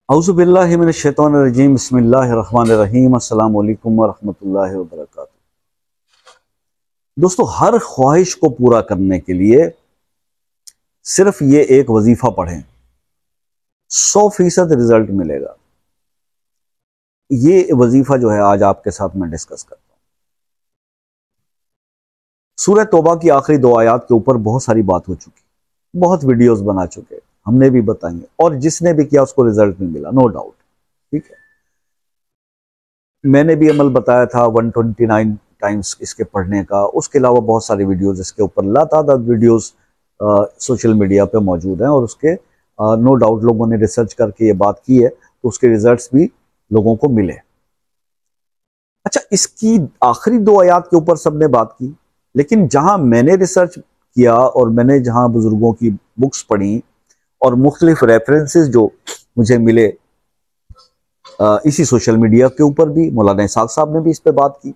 औज़ुबिल्लाहि मिनश्शैतानिर्रजीम बिस्मिल्लाहिर्रहमानिर्रहीम अस्सलामु अलैकुम वरहमतुल्लाहि वबरकातुहू। दोस्तों, हर ख्वाहिश को पूरा करने के लिए सिर्फ ये एक वजीफा पढ़ें, 100% रिजल्ट मिलेगा। ये वजीफा जो है आज आपके साथ मैं डिस्कस करता हूं। सूरह तौबा की आखिरी 2 आयात के ऊपर बहुत सारी बात हो चुकी, बहुत वीडियोस बना चुके, हमने भी बताएंगे, और जिसने भी किया उसको रिजल्ट नहीं मिला, नो डाउट। ठीक है, मैंने भी अमल बताया था 129 टाइम्स इसके पढ़ने का। उसके अलावा बहुत सारे वीडियोस इसके ऊपर लातादाद वीडियोस सोशल मीडिया पे मौजूद हैं, और उसके नो डाउट लोगों ने रिसर्च करके ये बात की है, तो उसके रिजल्ट्स भी लोगों को मिले। अच्छा, इसकी आखिरी 2 आयात के ऊपर सबने बात की, लेकिन जहां मैंने रिसर्च किया और मैंने जहां बुजुर्गों की बुक्स पढ़ी और मुख्तलिफ रेफरेंसेस जो मुझे मिले इसी सोशल मीडिया के ऊपर भी, मौलाना इसाक साहब ने भी इस पे बात की,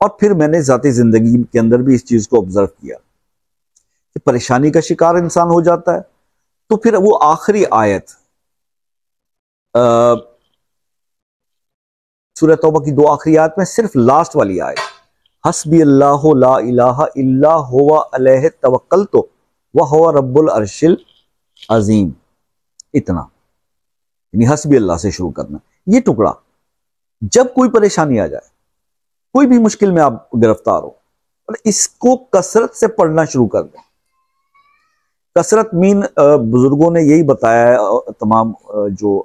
और फिर मैंने ज़ाती ज़िंदगी के अंदर भी इस चीज़ को ऑब्जर्व किया कि परेशानी का शिकार इंसान हो जाता है, तो फिर वो आखिरी आयत सूरह तौबा की 2 आखिरी आयत में सिर्फ लास्ट वाली आयत, हस्बी अल्लाहु ला इलाहा इल्ला हुवा अलैहि तवक्कलतु व हुवा रब्बुल अर्शिल अजीम, इतना, यानी हस्बी अल्लाह से शुरू करना। ये टुकड़ा, जब कोई परेशानी आ जाए, कोई भी मुश्किल में आप गिरफ्तार हो, और इसको कसरत से पढ़ना शुरू कर दें। कसरत मीन बुजुर्गों ने यही बताया है, तमाम जो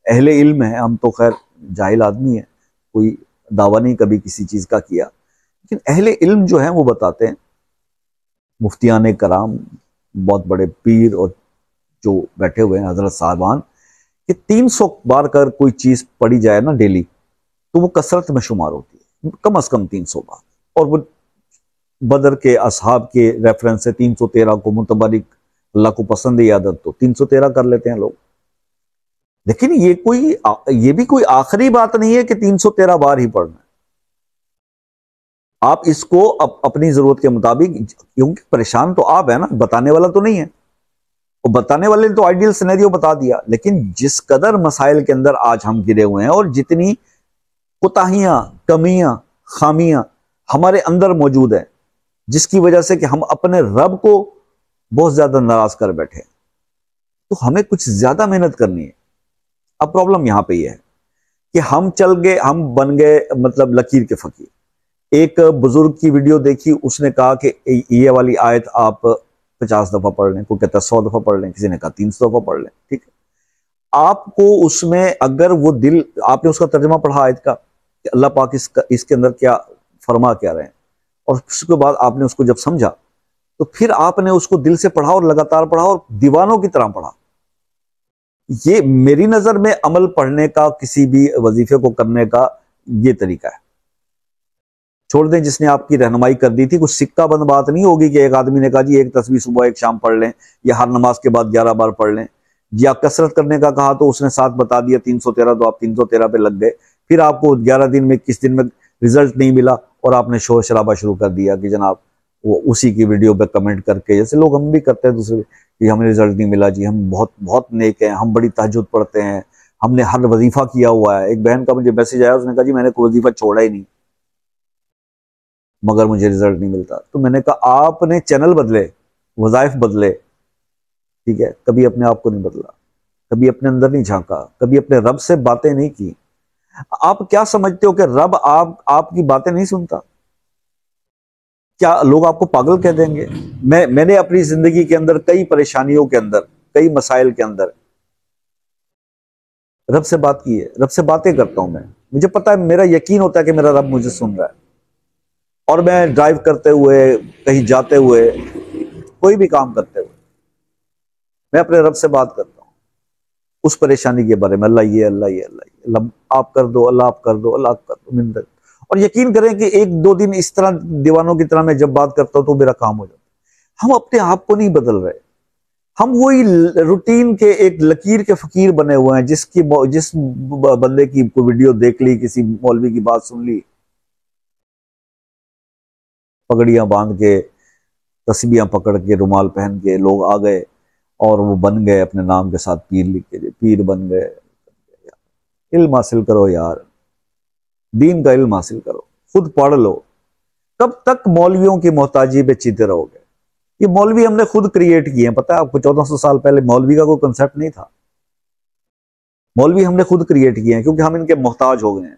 अहले इल्म है, हम तो खैर जाहिल आदमी है, कोई दावा नहीं कभी किसी चीज का किया, लेकिन अहले इल्म जो है वो बताते हैं, मुफ्तियान कराम, बहुत बड़े पीर और जो बैठे हुए हैं हजरत साहबान, कि 300 बार कर कोई चीज पढ़ी जाए ना डेली, तो वो कसरत में शुमार होती है, कम से कम 300 बार। और वो बदर के असहाब के रेफरेंस से 313 को मुतबरिक, अल्लाह को पसंद है आदत, तो 313 कर लेते हैं लोग। लेकिन ये भी कोई आखिरी बात नहीं है कि 313 बार ही पढ़ना है। आप इसको अपनी जरूरत के मुताबिक, क्योंकि परेशान तो आप है ना, बताने वाला तो नहीं है, और बताने वाले ने तो आइडियल सिनेरियो बता दिया, लेकिन जिस कदर मसाइल के अंदर आज हम गिरे हुए हैं, और जितनी कोताहियां, कमियां, खामियां हमारे अंदर मौजूद है, जिसकी वजह से कि हम अपने रब को बहुत ज्यादा नाराज कर बैठे, तो हमें कुछ ज्यादा मेहनत करनी है। अब प्रॉब्लम यहां पे यह है कि हम चल गए, हम बन गए मतलब लकीर के फकीर। एक बुजुर्ग की वीडियो देखी, उसने कहा कि ये वाली आयत आप 50 दफा पढ़ लें, कोई कहता है 100 दफा पढ़ लें, किसी ने कहा 300 दफा पढ़ लें। ठीक है, आपको उसमें अगर वो दिल, आपने उसका तर्जुमा पढ़ा आयत का कि अल्लाह पाक इसके अंदर क्या फरमा क्या रहे हैं, और उसके बाद आपने उसको जब समझा, तो फिर आपने उसको दिल से पढ़ा और लगातार पढ़ा और दीवानों की तरह पढ़ा। ये मेरी नजर में अमल पढ़ने का, किसी भी वजीफे को करने का ये तरीका है। छोड़ दें जिसने आपकी रहनुमाई कर दी थी, कुछ सिक्का बंद बात नहीं होगी कि एक आदमी ने कहा जी एक तस्बीह सुबह एक शाम पढ़ लें, या हर नमाज के बाद 11 बार पढ़ लें, या कसरत करने का कहा तो उसने 7 बता दिया, 313, तो आप 313 पे लग गए। फिर आपको 11 दिन में, किस दिन में रिजल्ट नहीं मिला, और आपने शोर शराबा शुरू कर दिया कि जनाब वो उसी की वीडियो पे कमेंट करके, जैसे लोग हम भी करते हैं दूसरे, कि हमें रिजल्ट नहीं मिला जी, हम बहुत बहुत नेक हैं, हम बड़ी तहज्जुद पढ़ते हैं, हमने हर वजीफा किया हुआ है। एक बहन का मुझे मैसेज आया, उसने कहा जी मैंने कोई वजीफा छोड़ा ही नहीं, मगर मुझे रिजल्ट नहीं मिलता। तो मैंने कहा आपने चैनल बदले, वज़ाइफ बदले, ठीक है, कभी अपने आप को नहीं बदला, कभी अपने अंदर नहीं झांका, कभी अपने रब से बातें नहीं की। आप क्या समझते हो कि रब आपकी बातें नहीं सुनता? क्या लोग आपको पागल कह देंगे? मैंने अपनी जिंदगी के अंदर कई परेशानियों के अंदर, कई मसाइल के अंदर रब से बात की है, रब से बातें करता हूं मैं। मुझे पता है, मेरा यकीन होता है कि मेरा रब मुझे सुन रहा है, और मैं ड्राइव करते हुए, कहीं जाते हुए, कोई भी काम करते हुए, मैं अपने रब से बात करता हूँ उस परेशानी के बारे में। अल्लाह ये, अल्लाह ये, अल्लाह ये, अल्लाह आप कर दो, अल्लाह आप कर दो, अल्लाह आप कर दो, मिंदर। और यकीन करें कि 1-2 दिन इस तरह दीवानों की तरह मैं जब बात करता हूं तो मेरा काम हो जाता है। हम अपने आप को नहीं बदल रहे, हम वही रूटीन के एक लकीर के फकीर बने हुए हैं, जिस बंदे की कोई वीडियो देख ली, किसी मौलवी की बात सुन ली, पगड़ियां बांध के, तस्बीहां पकड़ के, रुमाल पहन के लोग आ गए, और वो बन गए अपने नाम के साथ पीर लिख के, पीर बन गए, इल्म हासिल करो यार, दीन का इल्म हासिल करो, खुद पढ़ लो। कब तक मौलवियों की मोहताजी पे जीते रहोगे? ये मौलवी हमने खुद क्रिएट किए हैं, पता है आपको? 1400 साल पहले मौलवी का कोई कंसेप्ट नहीं था। मौलवी हमने खुद क्रिएट किए हैं क्योंकि हम इनके मोहताज हो गए हैं।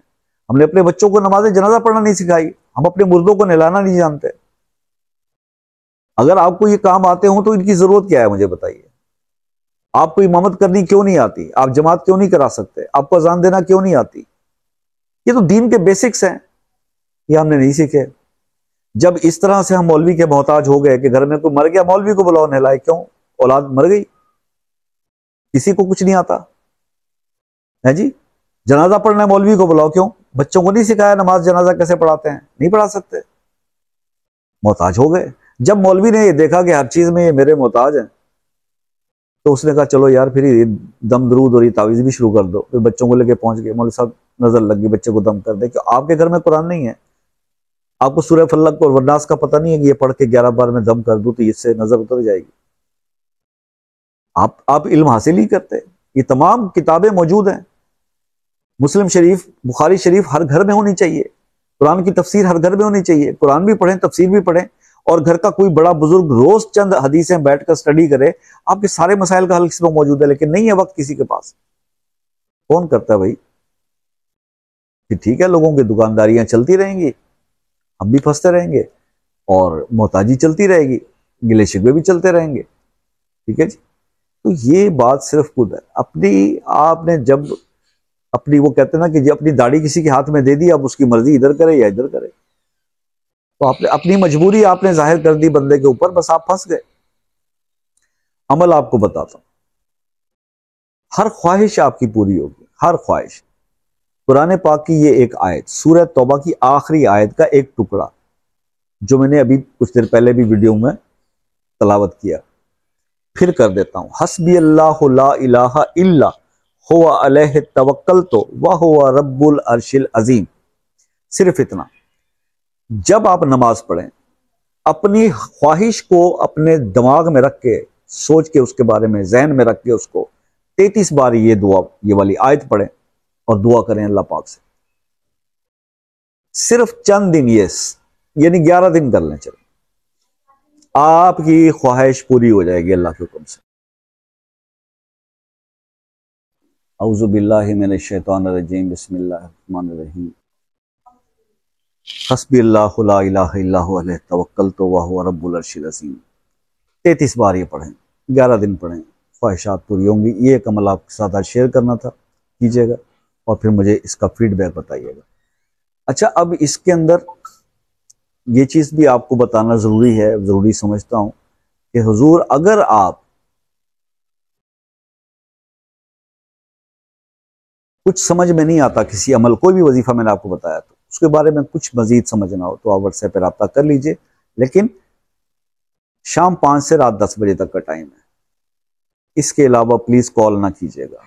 हमने अपने बच्चों को नमाज जनाजा पढ़ना नहीं सिखाई, हम अपने मुर्दों को नहलाना नहीं जानते। अगर आपको ये काम आते हो तो इनकी जरूरत क्या है मुझे बताइए? आपको इमामत करनी क्यों नहीं आती? आप जमात क्यों नहीं करा सकते? आपको अजान देना क्यों नहीं आती? ये तो दीन के बेसिक्स हैं, ये हमने नहीं सीखे। जब इस तरह से हम मौलवी के मोहताज हो गए कि घर में कोई मर गया, मौलवी को बुलाओ नहलाए, क्यों? औलाद मर गई, किसी को कुछ नहीं आता है जी। जनाजा पढ़ना है, मौलवी को बुलाओ, क्यों? बच्चों को नहीं सिखाया नमाज जनाजा कैसे पढ़ाते हैं? नहीं पढ़ा सकते, मोहताज हो गए। जब मौलवी ने ये देखा कि हर चीज में ये मेरे मोहताज हैं, तो उसने कहा चलो यार फिर दम दरूद और ये तावीज़ भी शुरू कर दो। फिर बच्चों को लेके पहुंच गए, मौलवी साहब नजर लग गई, बच्चे को दम कर दे। क्यों? आपके घर में कुरान नहीं है, आपको सूरह फल्लक और वन्नास का पता नहीं है कि ये पढ़ के 11 बार में दम कर दूं तो इससे नजर उतर जाएगी। आप इल्म हासिल ही करते। ये तमाम किताबें मौजूद हैं, मुस्लिम शरीफ, बुखारी शरीफ हर घर में होनी चाहिए, कुरान की तफसीर हर घर में होनी चाहिए। कुरान भी पढ़ें, तफसीर भी पढ़ें, और घर का कोई बड़ा बुजुर्ग रोज चंद हदीसें बैठकर स्टडी करे, आपके सारे मसाइल का हल इसमें मौजूद है। लेकिन नहीं है वक्त किसी के पास, कौन करता है भाई? फिर ठीक है, लोगों की दुकानदारियां चलती रहेंगी, हम भी फंसते रहेंगे, और मोहताजी चलती रहेगी, गिले शिकवे भी चलते रहेंगे। ठीक है जी। तो ये बात सिर्फ खुद है अपनी। आपने जब अपनी, वो कहते हैं ना कि जी अपनी दाढ़ी किसी के हाथ में दे दी, अब उसकी मर्जी इधर करे या इधर करे, तो आपने अपनी मजबूरी आपने जाहिर कर दी बंदे के ऊपर, बस आप फंस गए। अमल आपको बताता हूं, हर ख्वाहिश आपकी पूरी होगी, हर ख्वाहिश। कुरान पाक की ये एक आयत, सूरह तौबा की आखिरी आयत का एक टुकड़ा, जो मैंने अभी कुछ देर पहले भी वीडियो में तलावत किया, फिर कर देता हूं। हस्बी अल्लाहु ला इलाहा इल्ला हुवा अलैहि तवक्कलतु व हुवा रब्बुल अर्शिल अजीम। सिर्फ इतना। जब आप नमाज पढ़ें, अपनी ख्वाहिश को अपने दिमाग में रख के, सोच के, उसके बारे में जहन में रख के, उसको 33 बार ये दुआ, ये वाली आयत पढ़ें और दुआ करें अल्लाह पाक से। सिर्फ चंद दिन, ये यानी 11 दिन कर लें, चलो, आपकी ख्वाहिश पूरी हो जाएगी अल्लाह के हुक्म से। औज़ु बिल्लाहि मिनश शैतानिर रजीम, बिस्मिल्लाहिर रहमानिर रहीम। हस्बी अल्लाहु ला इलाहा इल्ला हुवा अलैहि तवक्कलतु व हुवा रब्बुल अर्शिल अज़ीम। 33 बार ये पढ़ें, 11 दिन पढ़ें, ख्वाहिशात पूरी होंगी। ये एक अमल आपके साथ आज शेयर करना था, कीजिएगा और फिर मुझे इसका फीडबैक बताइएगा। अच्छा, अब इसके अंदर ये चीज़ भी आपको बताना ज़रूरी है, ज़रूरी समझता हूँ कि हुजूर, अगर आप कुछ समझ में नहीं आता किसी अमल, कोई भी वजीफा मैंने आपको बताया, तो उसके बारे में कुछ मजीद समझना हो तो आप व्हाट्सएप पर रब्ता कर लीजिए। लेकिन शाम 5 से रात 10 बजे तक का टाइम है, इसके अलावा प्लीज़ कॉल ना कीजिएगा,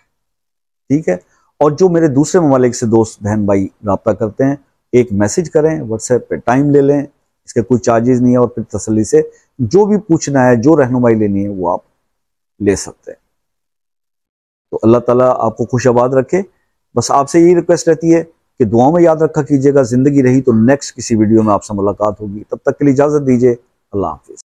ठीक है? और जो मेरे दूसरे ममालिक से दोस्त बहन भाई रब्ता करते हैं, एक मैसेज करें व्हाट्सएप पे, टाइम ले लें, इसके कोई चार्जेस नहीं है, और फिर तसल्ली से जो भी पूछना है, जो रहनुमाई लेनी है, वो आप ले सकते हैं। तो अल्लाह ताला आपको खुश आबाद रखे। बस आपसे यही रिक्वेस्ट रहती है कि दुआओं में याद रखा कीजिएगा। जिंदगी रही तो नेक्स्ट किसी वीडियो में आपसे मुलाकात होगी, तब तक के लिए इजाज़त दीजिए। अल्लाह हाफिज़।